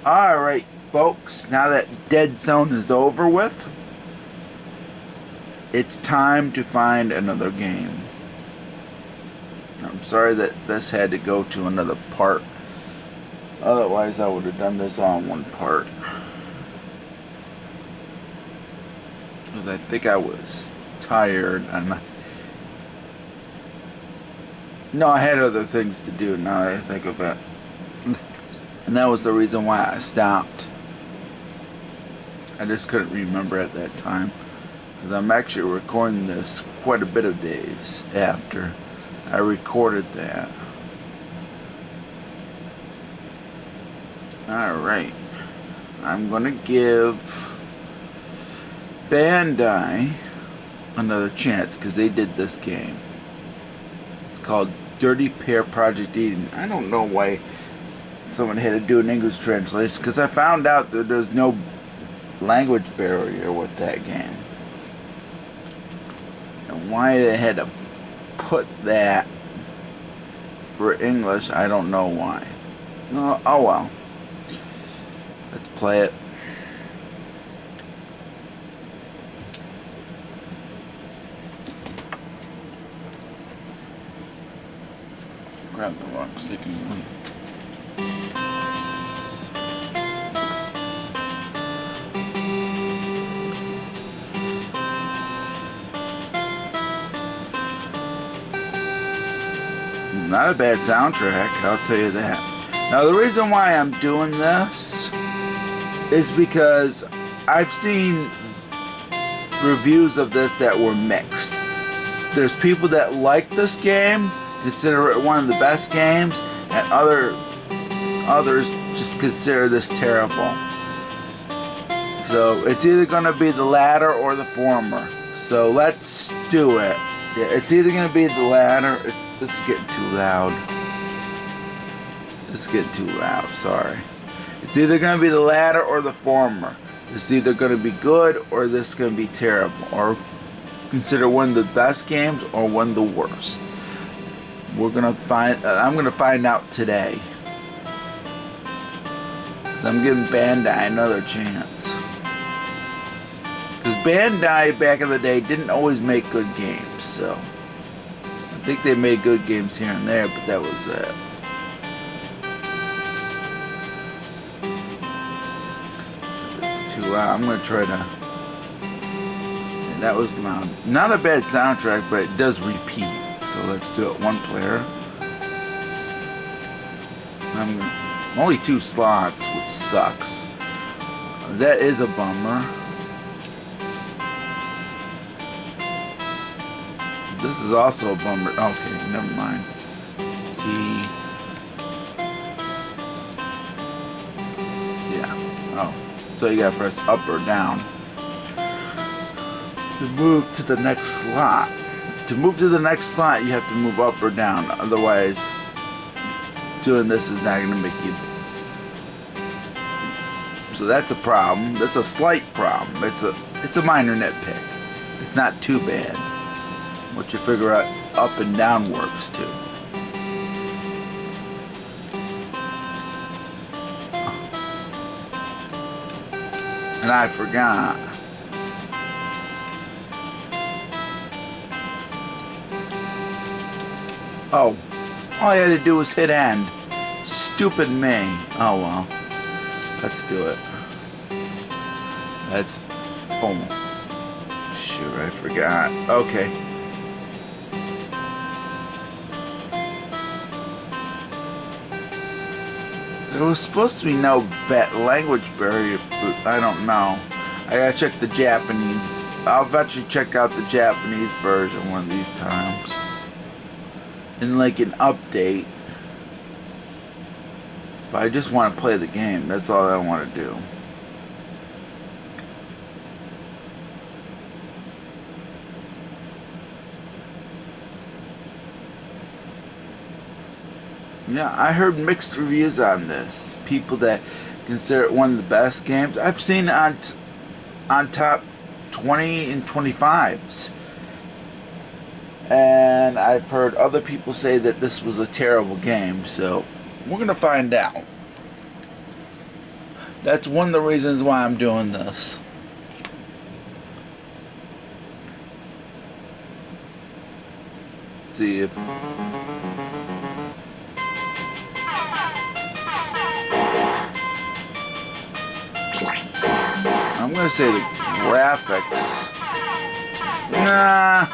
Alright, folks, now that Dead Zone is over with, it's time to find another game. I'm sorry that this had to go to another part. Otherwise, I would have done this all in one part. Because I think I was tired and no, I had other things to do now that I think of it. And that was the reason why I stopped. I just couldn't remember at that time. Because I'm actually recording this quite a bit of days after I recorded that. Alright. I'm going to give Bandai another chance because they did this game. It's called Dirty Pair Project Eden. I don't know why someone had to do an English translation because I found out that there's no language barrier with that game. And why they had to put that for English, I don't know why. Oh well. Let's play it. Grab the wrong sticky one. Not a bad soundtrack, I'll tell you that. Now the reason why I'm doing this is because I've seen reviews of this that were mixed. There's people that like this game, consider it one of the best games, and others just consider this terrible. So it's either going to be the latter or the former. So let's do it. Yeah, it's either going to be the latter. This is getting too loud. This is getting too loud, sorry. It's either going to be the latter or the former. It's either going to be good or this is going to be terrible. Or consider one of the best games or one of the worst. We're going to find, I'm going to find out today. I'm giving Bandai another chance. Because Bandai back in the day didn't always make good games, so I think they made good games here and there, but that was it. It's too loud. I'm going to try to... Yeah, that was loud. Not a bad soundtrack, but it does repeat. So let's do it. One player. Only 2 slots, which sucks. That is a bummer. This is also a bummer. Okay, never mind. T. Yeah. Oh. So you gotta press up or down to move to the next slot. To move to the next slot, you have to move up or down. Otherwise, doing this is not gonna make you. So that's a problem. That's a slight problem. It's a minor nitpick. It's not too bad. Once you figure out up and down works too. And I forgot. Oh, all I had to do was hit end. Stupid me. Oh well. Let's do it. That's... Oh. Shoot, I forgot. Okay. There was supposed to be no language barrier, but I don't know. I gotta check the Japanese. I'll eventually check out the Japanese version one of these times. In like an update. But I just want to play the game. That's all I want to do. Yeah, I heard mixed reviews on this. People that consider it one of the best games. I've seen it on top 20 and 25s. And I've heard other people say that this was a terrible game. So, we're going to find out. That's one of the reasons why I'm doing this. See if I'm gonna say the graphics. Nah,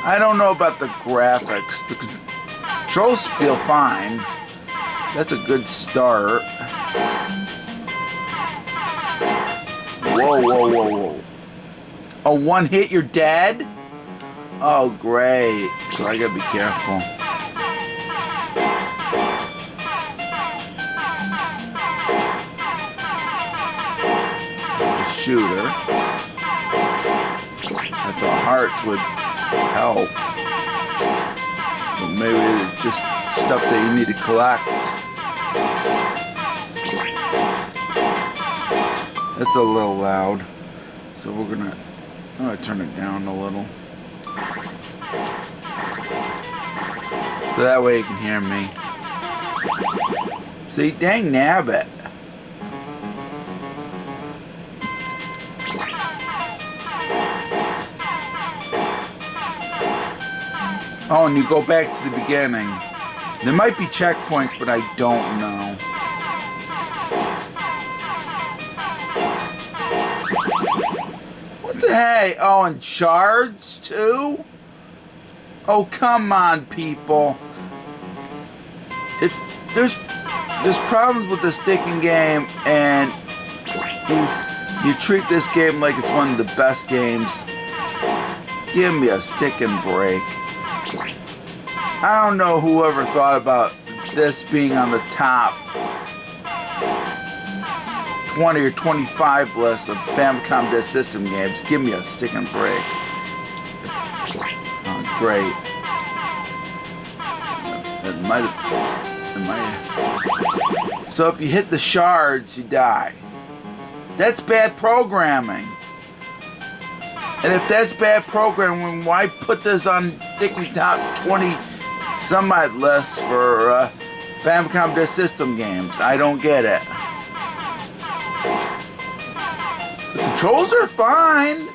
I don't know about the graphics. The controls feel fine. That's a good start. Whoa, whoa, whoa, whoa. Oh, one hit, you're dead? Oh, great. So I gotta be careful. Shooter. I thought hearts would help. But maybe it's just stuff that you need to collect. It's a little loud. So I'm gonna turn it down a little. So that way you can hear me. See, dang nabbit. Oh, and you go back to the beginning. There might be checkpoints, but I don't know. What the heck? Oh, and shards too? Oh, come on, people. If there's problems with the sticking game, and you treat this game like it's one of the best games, give me a sticking break. I don't know whoever thought about this being on the top 20 or 25 list of Famicom Disk System Games. Give me a sticking break. Oh, great. So if you hit the shards, you die. That's bad programming. And if that's bad programming, why put this on sticking top 20 some odd list for Famicom Disk System Games? I don't get it. The controls are fine.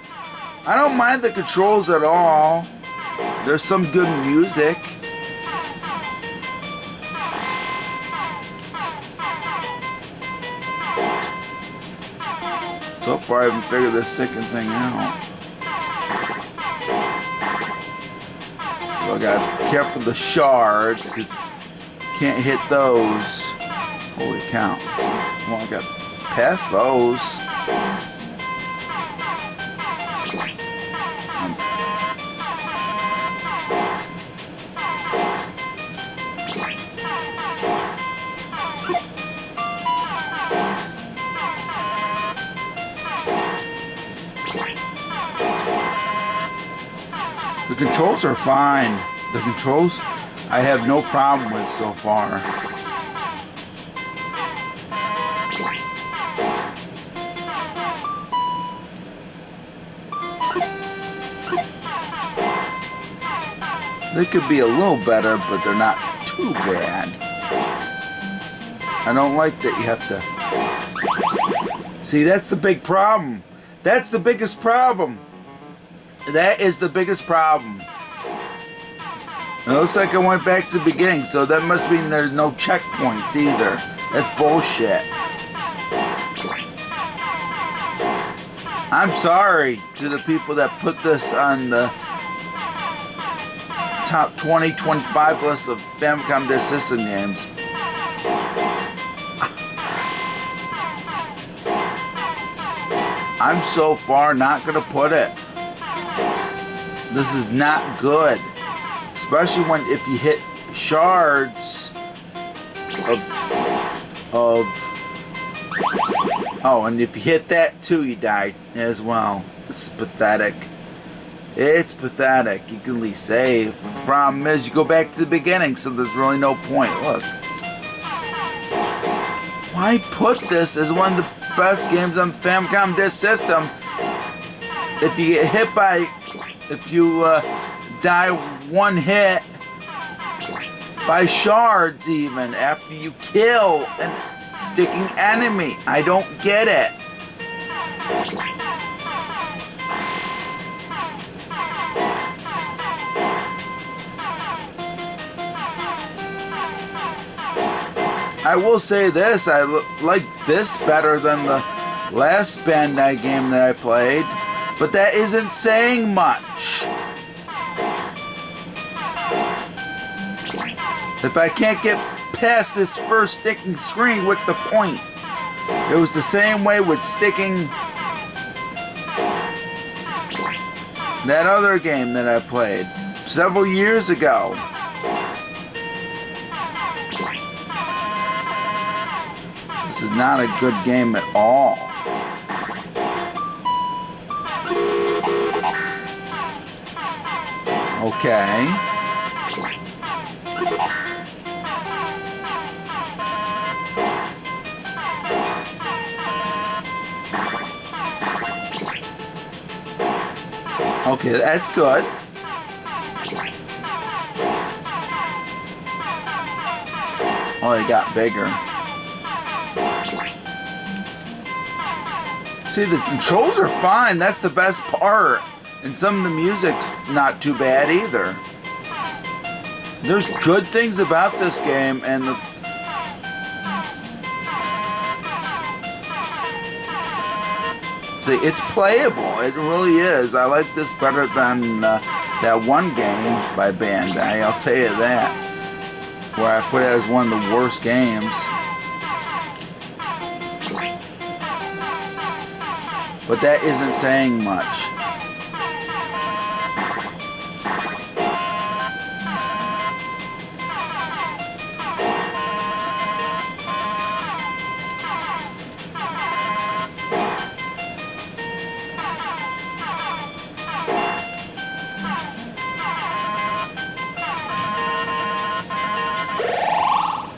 I don't mind the controls at all. There's some good music. So far I haven't figured this sticking thing out. So I gotta be careful of the shards, because can't hit those. Holy cow. Well, I got past those. The controls are fine. The controls I have no problem with so far. They could be a little better, but they're not too bad. I don't like that you have to... See, that's the big problem. That's the biggest problem. That is the biggest problem. It looks like I went back to the beginning, so that must mean there's no checkpoints either. That's bullshit. I'm sorry to the people that put this on the top 20-25 list of Famicom Disk System Games. I'm so far not gonna put it. This is not good, especially when if you hit shards of oh, and if you hit that too, you die as well. This is pathetic. It's pathetic. You can at least save. The problem is you go back to the beginning, so there's really no point. Look, why put this as one of the best games on the Famicom Disk System? If you get hit by if you die one hit by shards even after you kill, and sticking enemy. I don't get it. I will say this, I like this better than the last Bandai game that I played, but that isn't saying much. If I can't get past this first sticking screen, what's the point? It was the same way with sticking that other game that I played several years ago. This is not a good game at all. Okay. Okay, that's good. Oh, it got bigger. See, the controls are fine. That's the best part. And some of the music's not too bad either. There's good things about this game, and the see, it's playable. It really is. I like this better than that one game by Bandai. I'll tell you that. Where I put it as one of the worst games. But that isn't saying much.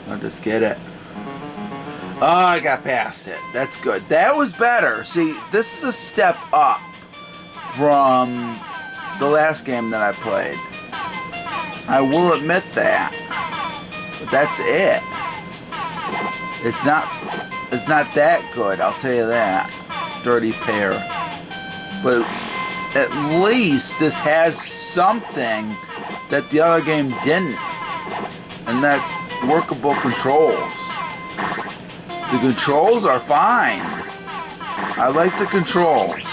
I'll just get it. Oh, I got past it. That's good. That was better. See, this is a step up from the last game that I played. I will admit that. But that's it. It's not that good, I'll tell you that. Dirty pair. But at least this has something that the other game didn't. And that's workable controls. The controls are fine. I like the controls.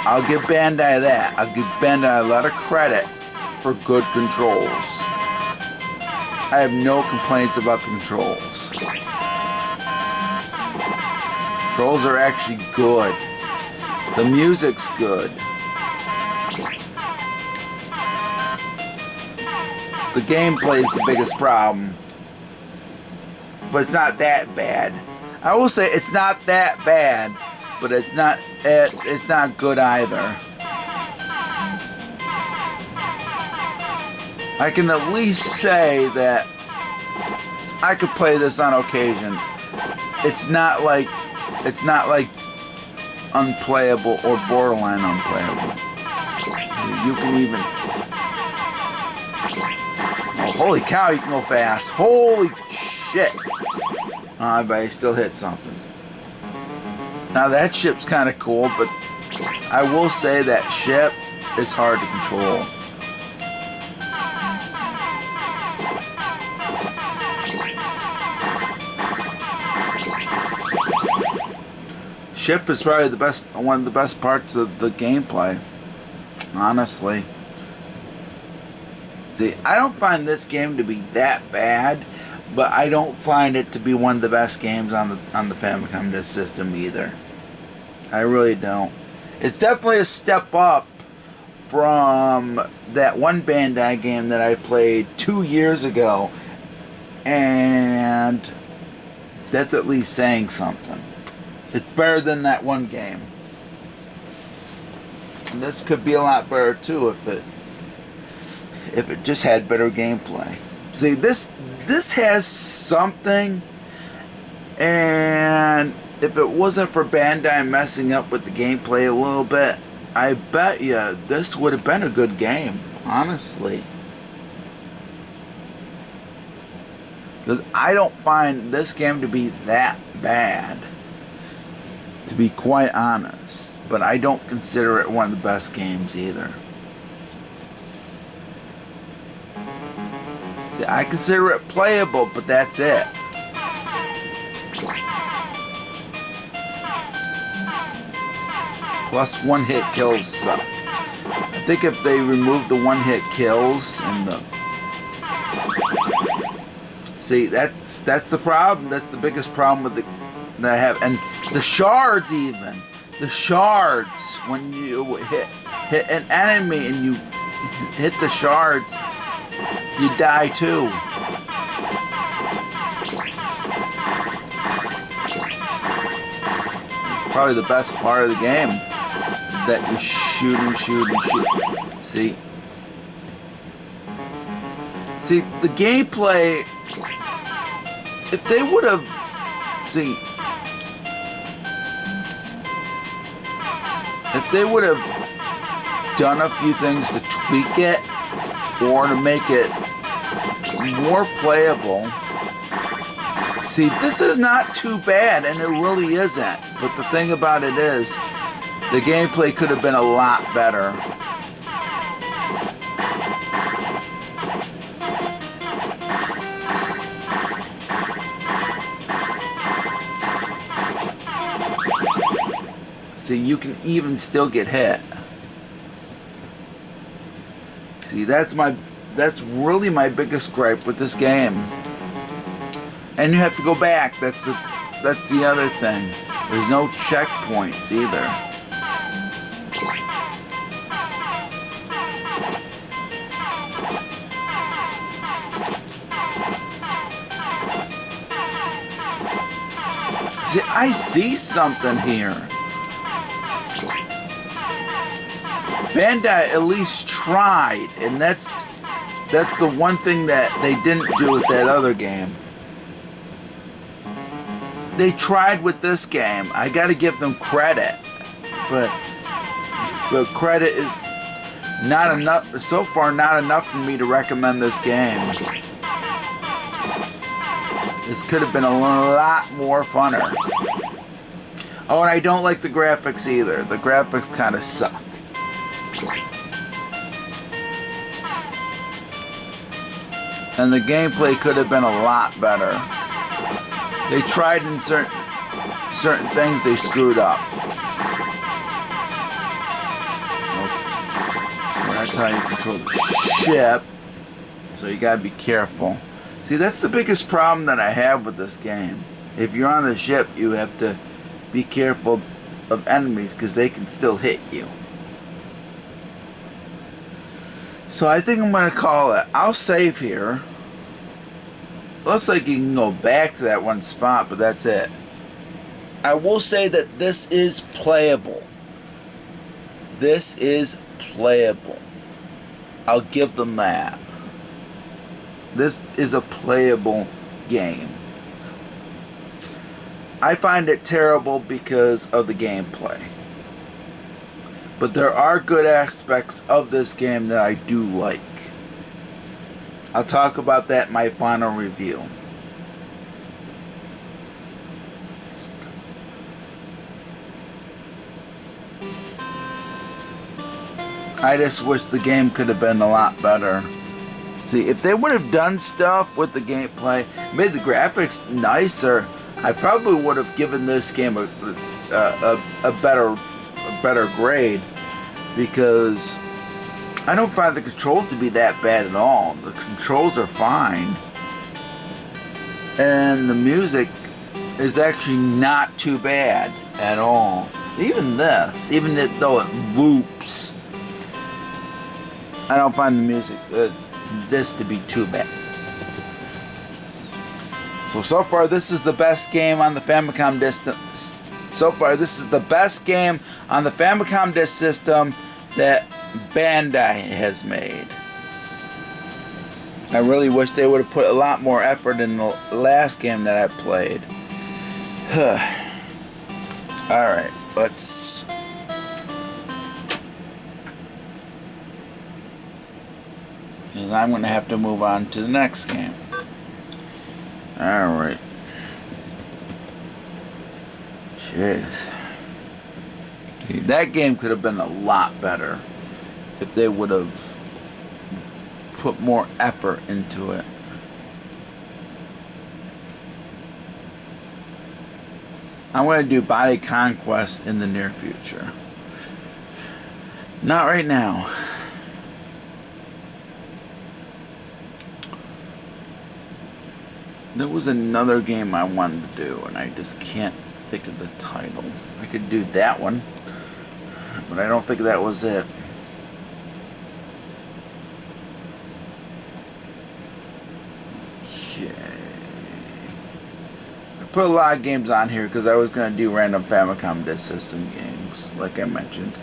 I'll give Bandai that. I'll give Bandai a lot of credit for good controls. I have no complaints about the controls. Controls are actually good. The music's good. The gameplay is the biggest problem. But it's not that bad. I will say it's not that bad, but it's not good either. I can at least say that I could play this on occasion. It's not like unplayable or borderline unplayable. You can even. Oh, holy cow! You can go fast. Holy shit! But I still hit something. Now that ship's kind of cool, but I will say that ship is hard to control. Ship is probably one of the best parts of the gameplay. Honestly. See, I don't find this game to be that bad. But I don't find it to be one of the best games on the Famicom Disk System either. I really don't. It's definitely a step up from that one Bandai game that I played 2 years ago. And that's at least saying something. It's better than that one game. And this could be a lot better too if it just had better gameplay. See, this has something, and if it wasn't for Bandai messing up with the gameplay a little bit, I bet you this would have been a good game, honestly. Because I don't find this game to be that bad, to be quite honest. But I don't consider it one of the best games either. See, I consider it playable, but that's it. Plus one-hit kills suck. I think if they remove the one-hit kills and the... See, that's the problem. That's the biggest problem with that I have. And the shards even. The shards. When you hit an enemy and you hit the shards, you die too. It's probably the best part of the game. That you shoot and shoot and shoot. See? See, the gameplay, if they would have, see, if they would have done a few things to tweak it, or to make it more playable. See, this is not too bad, and it really isn't. But the thing about it is, the gameplay could have been a lot better. See, you can even still get hit. See, that's really my biggest gripe with this game. And you have to go back. That's the other thing. There's no checkpoints either. See, I see something here. Bandai at least tried, and that's the one thing that they didn't do with that other game. They tried with this game. I gotta give them credit, but credit is not enough. So far, not enough for me to recommend this game. This could have been a lot more funner. Oh, and I don't like the graphics either. The graphics kind of suck. And the gameplay could have been a lot better. They tried in certain things, they screwed up. Okay. That's how you control the ship. So you gotta be careful. See, that's the biggest problem that I have with this game. If you're on the ship, you have to be careful of enemies because they can still hit you. So I think I'm going to call it. I'll save here. Looks like you can go back to that one spot, but that's it. I will say that this is playable. This is playable. I'll give them that. This is a playable game. I find it terrible because of the gameplay. But there are good aspects of this game that I do like. I'll talk about that in my final review. I just wish the game could have been a lot better. See, if they would have done stuff with the gameplay, made the graphics nicer, I probably would have given this game a better grade, because I don't find the controls to be that bad at all. The controls are fine, and the music is actually not too bad at all. Even this, even though it loops, I don't find the music this to be too bad. So far this is the best game on the Famicom Disk. So far this is the best game on the Famicom Disk System that Bandai has made. I really wish they would have put a lot more effort in the last game that I played. Alright, let's... And I'm going to have to move on to the next game. Alright. Jeez. That game could have been a lot better if they would have put more effort into it. I'm going to do Body Conquest in the near future. Not right now. There was another game I wanted to do, and I just can't think of the title. I could do that one, but I don't think that was it. Okay. I put a lot of games on here because I was going to do random Famicom Disk System Games, like I mentioned.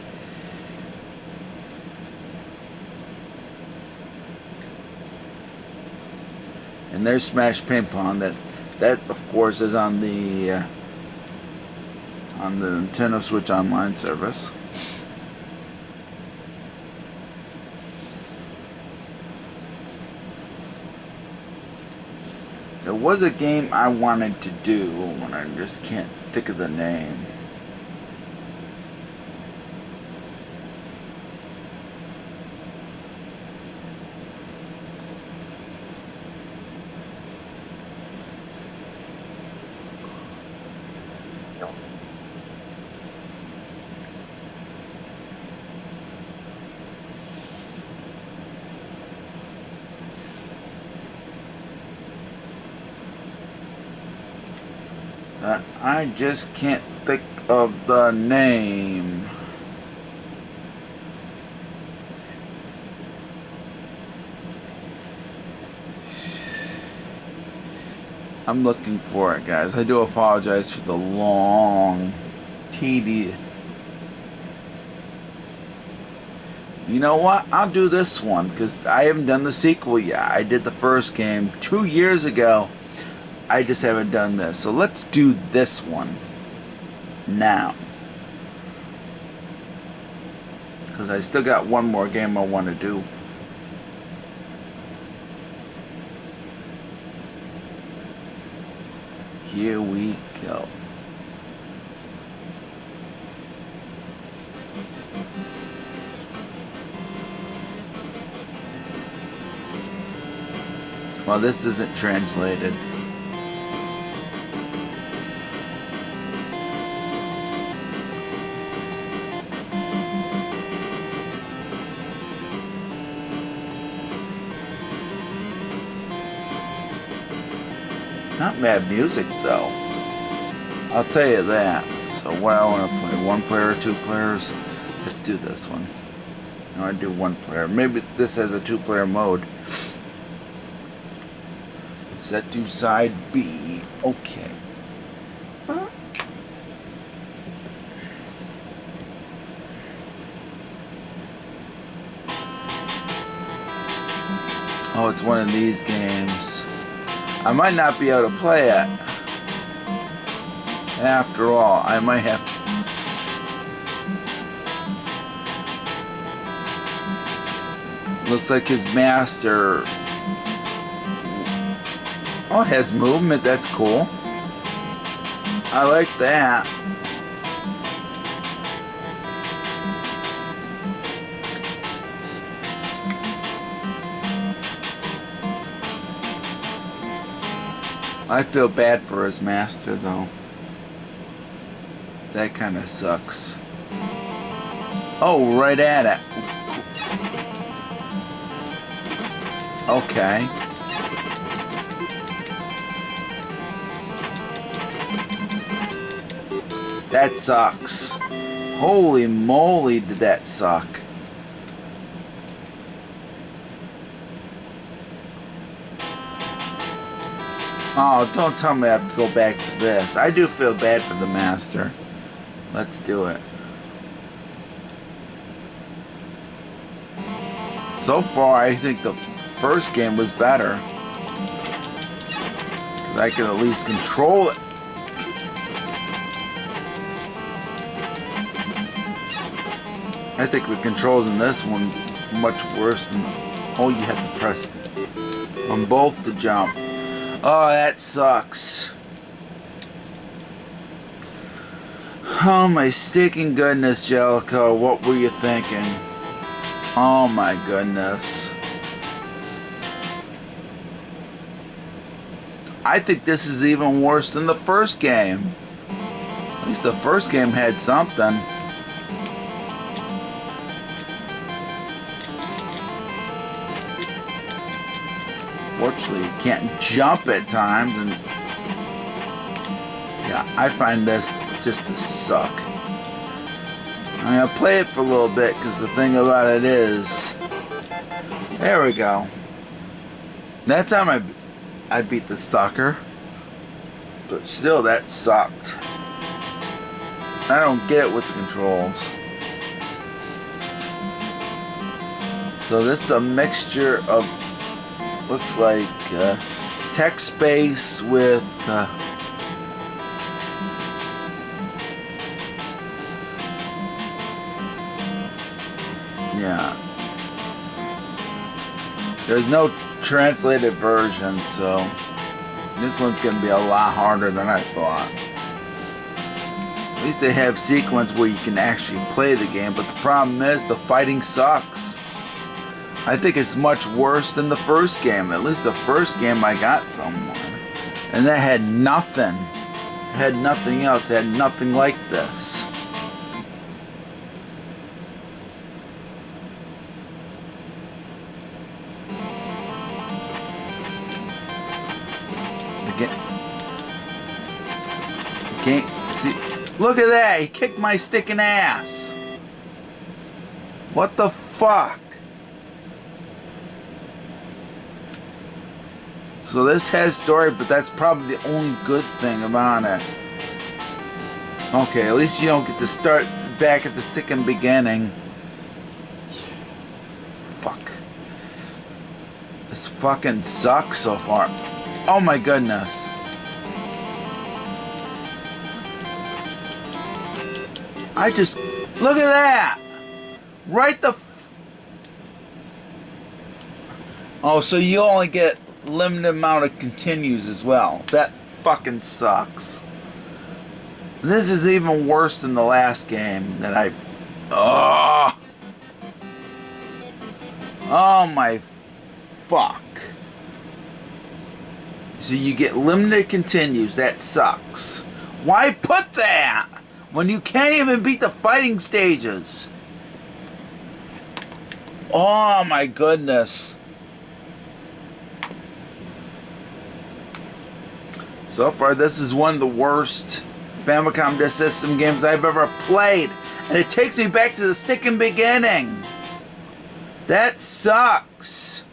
And there's Smash Ping Pong. That of course is on the Nintendo Switch Online service. There was a game I wanted to do, and I just can't think of the name. I just can't think of the name. I'm looking for it, guys. I do apologize for the long, tedious. You know what? I'll do this one because I haven't done the sequel yet. I did the first game 2 years ago. I just haven't done this. So let's do this one now. Because I still got one more game I want to do. Here we go. Well, this isn't translated. Not bad music though. I'll tell you that. So what I want to play, 1 player or 2 players? Let's do this one. I want to do 1 player. Maybe this has a 2-player mode. Set to side B. Okay. Oh, it's one of these games. I might not be able to play it. After all, I might have. Looks like his master. Oh, it has movement. That's cool. I like that. I feel bad for his master, though. That kind of sucks. Oh, right at it. Okay. That sucks. Holy moly, did that suck. Oh, don't tell me I have to go back to this. I do feel bad for the master. Let's do it. So far, I think the first game was better. 'Cause I can at least control it. I think the controls in this one much worse than. Oh, you have to press on both to jump. Oh, that sucks. Oh my sticking goodness, Jellicoe, what were you thinking? Oh my goodness. I think this is even worse than the first game. At least the first game had something. Fortunately, you can't jump at times, and yeah, I find this just to suck. I'm gonna play it for a little bit because the thing about it is, there we go. That time I beat the stalker, but still that sucked. I don't get it with the controls. So this is a mixture of, looks like text-based with yeah. There's no translated version, so this one's gonna be a lot harder than I thought. At least they have sequence where you can actually play the game, but the problem is the fighting sucks. I think it's much worse than the first game. At least the first game I got somewhere. And that had nothing. It had nothing else. It had nothing like this. Again, see, look at that. He kicked my sticking ass. What the fuck? So this has story, but that's probably the only good thing about it. Okay, at least you don't get to start back at the sticking beginning. Fuck. This fucking sucks so far. Oh my goodness. I just... Look at that! Right the... Oh, so you only get limited amount of continues as well. That fucking sucks. This is even worse than the last game that I... Oh! Oh my fuck. So you get limited continues. That sucks. Why put that when you can't even beat the fighting stages? Oh my goodness. So far, this is one of the worst Famicom Disk System games I've ever played. And it takes me back to the sticking beginning. That sucks.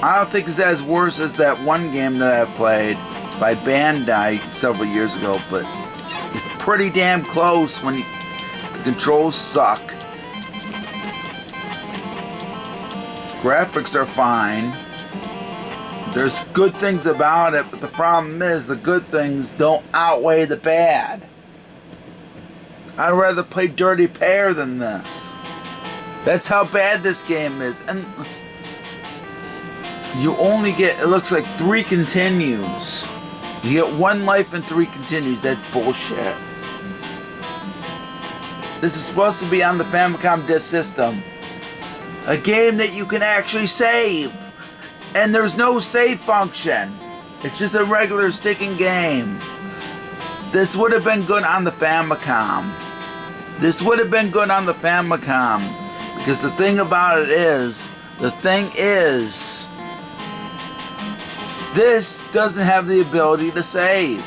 I don't think it's as worse as that one game that I played by Bandai several years ago, but it's pretty damn close when the controls suck. Graphics are fine. There's good things about it, but the problem is the good things don't outweigh the bad. I'd rather play Dirty Pair than this. That's how bad this game is. And you only get, it looks like 3 continues. You get 1 life and 3 continues. That's bullshit. This is supposed to be on the Famicom Disk System. A game that you can actually save. And there's no save function. It's just a regular sticking game. This would have been good on the Famicom. This would have been good on the Famicom. Because the thing about it is, this doesn't have the ability to save.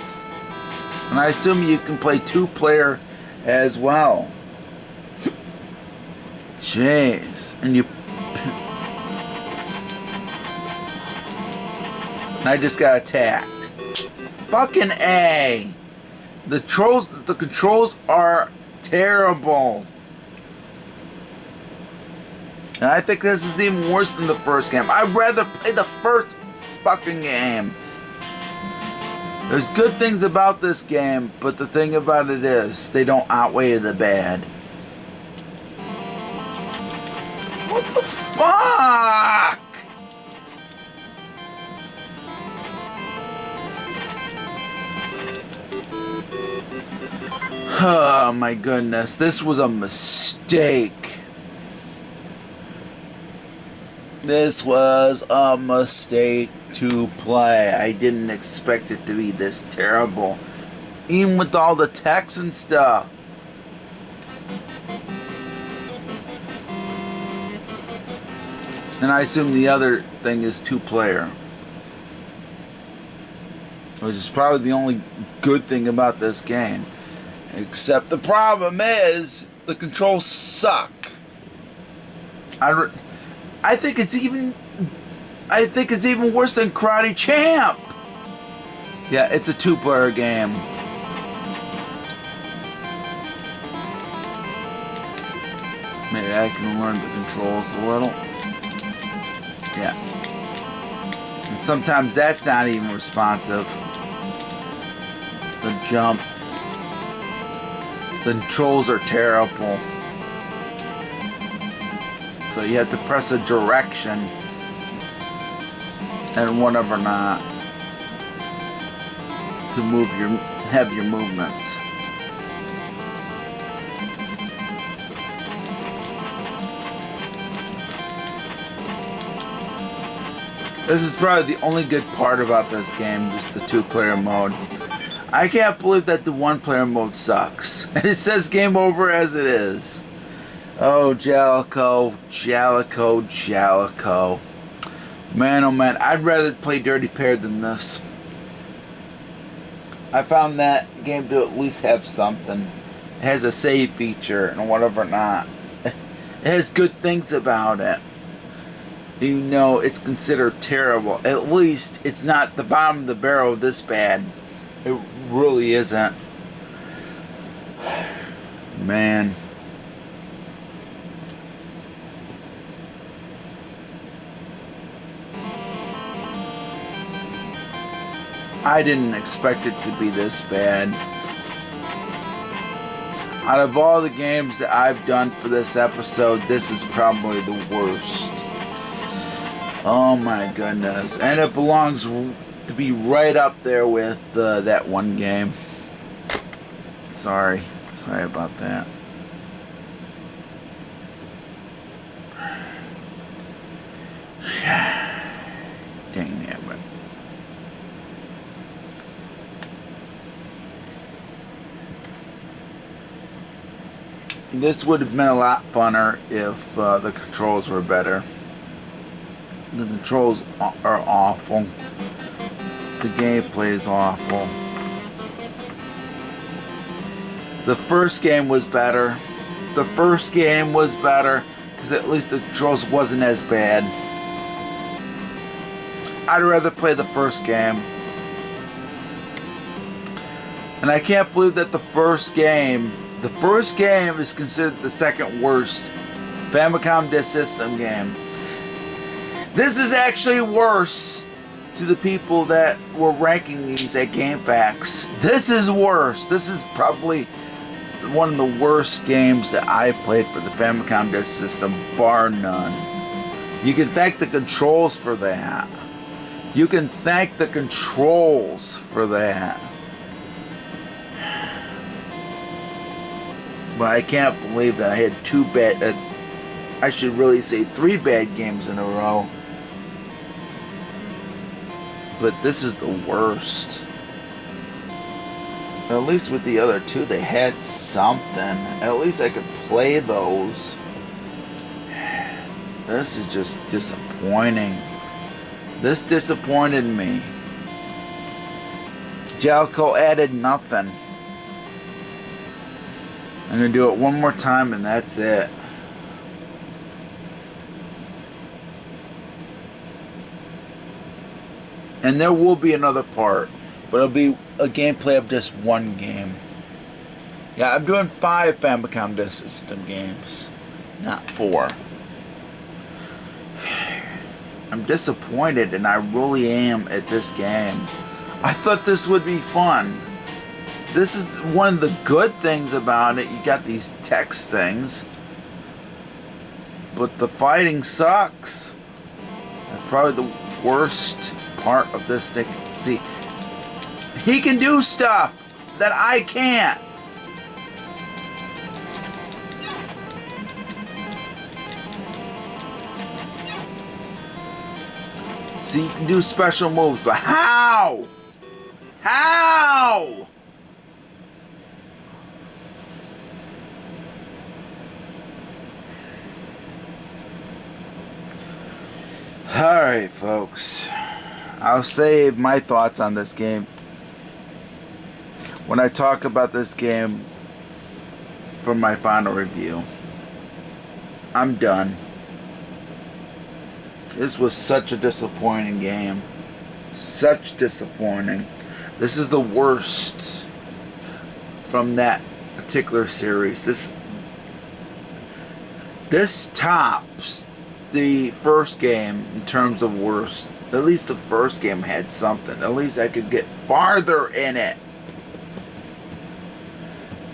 And I assume you can play 2-player as well. Jeez. And you... I just got attacked. Fucking A. The controls are terrible. And I think this is even worse than the first game. I'd rather play the first fucking game. There's good things about this game, but the thing about it is, they don't outweigh the bad. What the fuck? Oh my goodness, this was a mistake. This was a mistake to play. I didn't expect it to be this terrible. Even with all the text and stuff. And I assume the other thing is 2-player. Which is probably the only good thing about this game. Except the problem is, the controls suck. I think it's even worse than Karate Champ. Yeah, it's a 2-player game. Maybe I can learn the controls a little. Yeah. And sometimes that's not even responsive. The jump. The controls are terrible. So you have to press a direction and whatever not to have your movements. This is probably the only good part about this game, just the 2-player mode. I can't believe that the 1-player mode sucks. And it says game over as it is. Oh, Jalico. Man, oh man, I'd rather play Dirty Pair than this. I found that game to at least have something. It has a save feature and whatever not. It has good things about it. Even though it's considered terrible, at least it's not the bottom of the barrel this bad. It really isn't. Man. I didn't expect it to be this bad. Out of all the games that I've done for this episode, this is probably the worst. Oh my goodness. And it belongs to be right up there with that one game. Sorry about that. Dang it. This would have been a lot funner if the controls were better. The controls are awful. The gameplay is awful. The first game was better. Because at least the controls wasn't as bad. I'd rather play the first game. And I can't believe that the first game is considered the second worst Famicom Disk System game. This is actually worse to the people that were ranking these at GameFAQs. This is worse. This is probably one of the worst games that I've played for the Famicom Disk System, bar none. You can thank the controls for that. But I can't believe that I had I should really say 3 bad games in a row. But this is the worst. At least with the other 2, they had something. At least I could play those. This is just disappointing. This disappointed me. Jalco added nothing. I'm going to do it one more time and that's it. And there will be another part, but it'll be a gameplay of just one game. Yeah, I'm doing 5 Famicom Disk System games, not 4. I'm disappointed, and I really am at this game. I thought this would be fun. This is one of the good things about it. You got these text things, but the fighting sucks. That's probably the worst part of this thing. See, he can do stuff that I can't. So you can do special moves, but how? How? Alright, folks. I'll save my thoughts on this game when I talk about this game for my final review. I'm done. This was such a disappointing game. Such disappointing. This is the worst from that particular series. This tops the first game in terms of worst. At least the first game had something. At least I could get farther in it.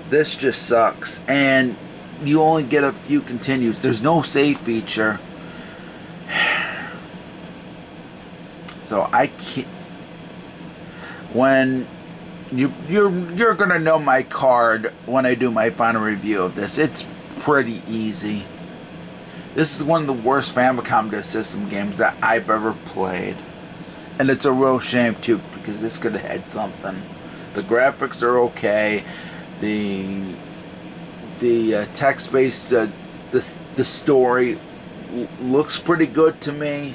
This just sucks. And you only get a few continues. There's no save feature. So I can't. When you're gonna know my card when I do my final review of this. It's pretty easy. This is one of the worst Famicom Disk System games that I've ever played. And it's a real shame too, because this could have had something. The graphics are okay. The text-based, the story looks pretty good to me.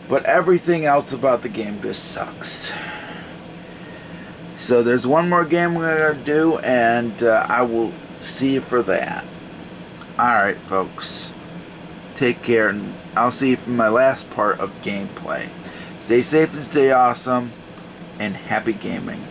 But everything else about the game just sucks. So there's one more game we're going to do, and I will see you for that. Alright, folks. Take care, and I'll see you for my last part of gameplay. Stay safe and stay awesome, and happy gaming.